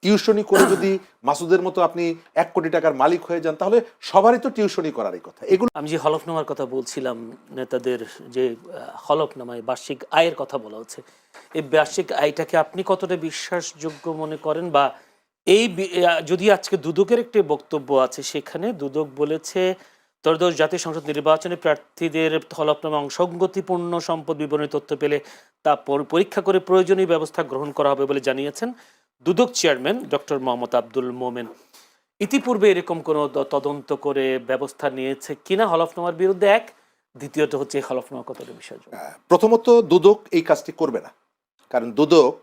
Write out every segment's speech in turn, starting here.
টিউশনি করে যদি মাসুদের মতো আপনি 1 কোটি টাকার মালিক হয়ে যান, তাহলে সবারই তো টিউশনি করারই কথা। এগুলো আমি যে হলফনামার কথা বলছিলাম, নেতাদের যে হলফনামায় বার্ষিক আয়ের কথা বলা হচ্ছে, এই বার্ষিক আয়টাকে আপনি কতটা বিশ্বাসযোগ্য মনে করেন? বা এই যদি আজকে দুদকের একটি বক্তব্য আছে, সেখানে দুদক বলেছে ত্রয়োদশ জাতীয় সংসদ নির্বাচনে প্রার্থীদের হলফনামা অসঙ্গতিপূর্ণ সম্পদ বিবরণী তথ্য পেলে তা পরীক্ষা করে প্রয়োজনীয় ব্যবস্থা গ্রহণ করা হবে বলে জানিয়েছেন দুদক চেয়ারম্যান ডক্টর মোহাম্মদ আব্দুল মোমেন। ইতিপূর্বে এরকম কোনো তদন্ত করে ব্যবস্থা নিয়েছে কিনা হলফনামার বিরুদ্ধে? এক, দ্বিতীয়ত হচ্ছে এই হলফনামা কতটা বিষয়। প্রথমত দুদক এই কাজটি করবে না, কারণ দুদক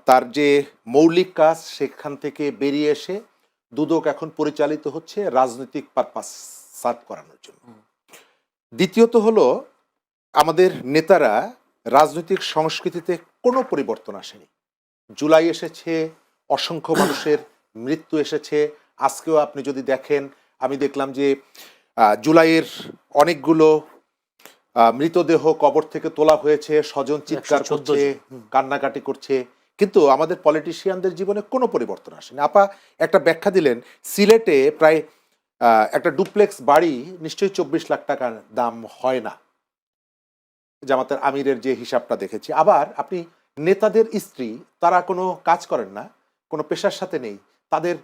তার যে মৌলিক কাজ সেখান থেকে বেরিয়ে এসে দুদক এখন পরিচালিত হচ্ছে রাজনৈতিক পারপাস সার্ভ করানোর জন্য। দ্বিতীয়ত হলো, আমাদের নেতারা রাজনৈতিক সংস্কৃতিতে কোনো পরিবর্তন আসেনি। জুলাই এসেছে, অসংখ্য মানুষের মৃত্যু এসেছে। আজকেও আপনি যদি দেখেন, আমি দেখলাম যে জুলাইয়ের অনেকগুলো মৃতদেহ কবর থেকে তোলা হয়েছে, স্বজন চিৎকার করছে, কান্নাকাটি করছে, কিন্তু আমাদের পলিটিশিয়ানদের জীবনে কোনো পরিবর্তন আসেনি। আপা একটা ব্যাখ্যা দিলেন, সিলেটে প্রায় একটা ডুপ্লেক্স বাড়ি নিশ্চয়ই 24 লাখ টাকার দাম হয় না, জামাতের আমিরের যে হিসাবটা দেখেছি। আবার আপনি নেতাদের স্ত্রী, তারা কোনো কাজ করেন না, কোনো পেশার সাথে নেই, তাদের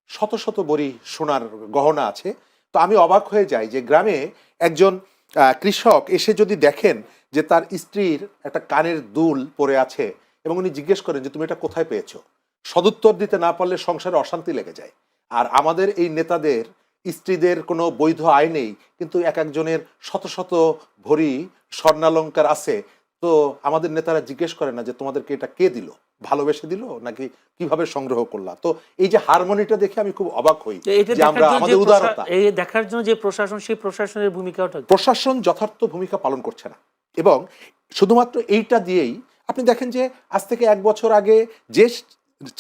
শত শত ভরি সোনার গহনা আছে। তো আমি অবাক হয়ে যাই যে গ্রামে একজন কৃষক এসে যদি দেখেন যে তার স্ত্রীর একটা কানের দুল পড়ে আছে এবং উনি জিজ্ঞেস করেন যে তুমি এটা কোথায় পেয়েছো, সদুত্তর দিতে না পারলে সংসারে অশান্তি লেগে যায়। আর আমাদের এই নেতাদের স্ত্রীদের কোনো বৈধ আয় নেই, কিন্তু এক একজনের শত শত ভরি স্বর্ণালঙ্কার আছে। তো আমাদের নেতারা জিজ্ঞেস করে না যে তোমাদেরকে এটা কে দিল, ভালোবেসে দিল নাকি কিভাবে সংগ্রহ করলা? তো এই যে হারমোনিটা দেখে আমি খুব অবাক হই যে আমরা আমাদের উদারতা, এই দেখার জন্য যে প্রশাসন, সেই প্রশাসনের ভূমিকাটা, প্রশাসন যথার্থ ভূমিকা পালন করছে না। এবং শুধুমাত্র এইটা দিয়েই আপনি দেখেন যে আজ থেকে 1 বছর আগে যে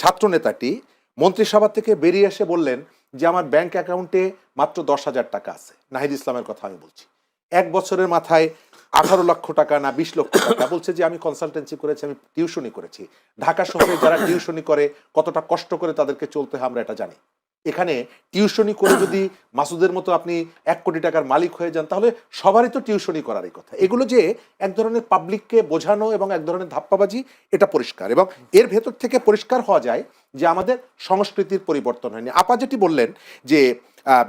ছাত্র নেতাটি মন্ত্রিসভা থেকে বেরিয়ে এসে বললেন যে আমার ব্যাংক অ্যাকাউন্টে মাত্র 10,000 টাকা আছে, নাহিদ ইসলামের কথা আমি বলছি, 1 বছরের মাথায় 18 লক্ষ টাকা না 20 লক্ষ টাকা, বলছে যে আমি কনসালটেন্সি করেছি, আমি টিউশনি করেছি। ঢাকা শহরে যারা টিউশনি করে কতটা কষ্ট করে তাদেরকে চলতে হয় আমরা এটা জানি। এখানে টিউশনি করে যদি মাসুদের মতো আপনি 1 কোটি টাকার মালিক হয়ে যান, তাহলে সবারই তো টিউশনি করারই কথা। এগুলো যে এক ধরনের পাবলিককে বোঝানো এবং এক ধরনের ধাপ্পাবাজি, এটা পরিষ্কার। এবং এর ভেতর থেকে পরিষ্কার হওয়া যায় যে আমাদের সংস্কৃতির পরিবর্তন হয়নি। আপা যেটি বললেন যে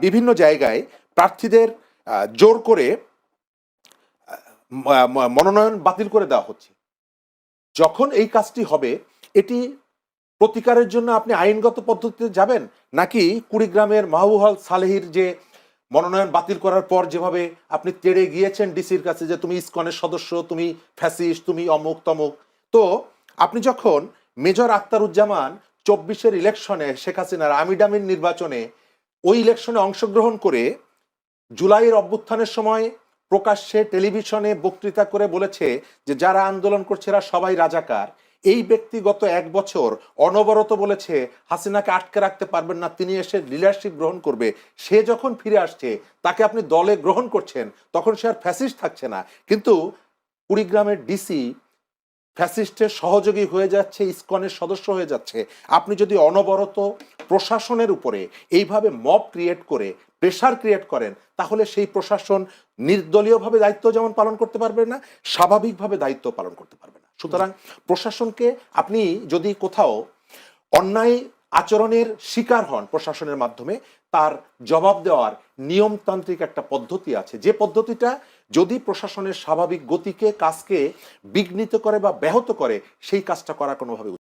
বিভিন্ন জায়গায় প্রার্থীদের জোর করে মনোনয়ন বাতিল করে দেওয়া হচ্ছে। যখন এই কাজটি হবে, এটি প্রতিকারের জন্য আপনি আইনগত পদ্ধতিতে যাবেন, নাকি কুড়িগ্রামের মাহবুবুল সালেহীর যে মনোনয়ন বাতিল করার পর যেভাবে আপনি তেড়ে গিয়েছেন ডিসির কাছে যে তুমি ইসকনের সদস্য, তুমি ফ্যাসিস্ট, তুমি অমুক তমুক। তো আপনি যখন মেজর আখতারুজ্জামান 24-এর ইলেকশনে, শেখ হাসিনার আমিডামির নির্বাচনে, ওই ইলেকশনে অংশগ্রহণ করে জুলাইয়ের অভ্যুত্থানের সময় প্রকাশ্যে টেলিভিশনে বক্তৃতা করে বলেছে যে যারা আন্দোলন করছে এরা সবাই রাজাকার, এই ব্যক্তিগত 1 বছর অনবরত বলেছে হাসিনাকে আটকে রাখতে পারবেন না, তিনি এসে লিডারশিপ গ্রহণ করবে। সে যখন ফিরে আসছে, তাকে আপনি দলে গ্রহণ করছেন, তখন সে আর ফ্যাসিস্ট থাকছে না। কিন্তু কুড়িগ্রামের ডিসি ফ্যাসিস্টের সহযোগী হয়ে যাচ্ছে, ইসকনের সদস্য হয়ে যাচ্ছে। আপনি যদি অনবরত প্রশাসনের উপরে এইভাবে মব ক্রিয়েট করে প্রেশার ক্রিয়েট করেন, তাহলে সেই প্রশাসন নির্দলীয়ভাবে দায়িত্ব যেমন পালন করতে পারবে না, স্বাভাবিকভাবে দায়িত্ব পালন করতে পারবে না। সুতরাং প্রশাসনকে, আপনি যদি কোথাও অন্যায় আচরণের শিকার হন প্রশাসনের মাধ্যমে, তার জবাব দেওয়ার নিয়মতান্ত্রিক একটা পদ্ধতি আছে, যে পদ্ধতিটা যদি প্রশাসনের স্বাভাবিক গতিকে, কাজকে বিঘ্নিত করে বা ব্যাহত করে, সেই কাজটা করা কোনোভাবে